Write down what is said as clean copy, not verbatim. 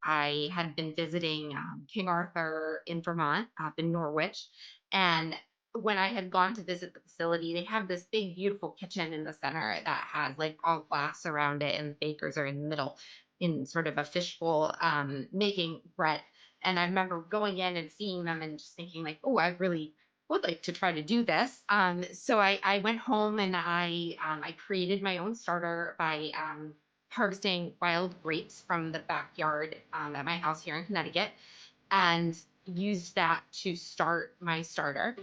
I had been visiting King Arthur in Vermont, up in Norwich. And when I had gone to visit the facility, they have this big, beautiful kitchen in the center that has like all glass around it, and the bakers are in the middle in sort of a fishbowl making bread. And I remember going in and seeing them and just thinking, like, oh, I really would like to try to do this. So I went home and I created my own starter by harvesting wild grapes from the backyard at my house here in Connecticut and used that to start my starter.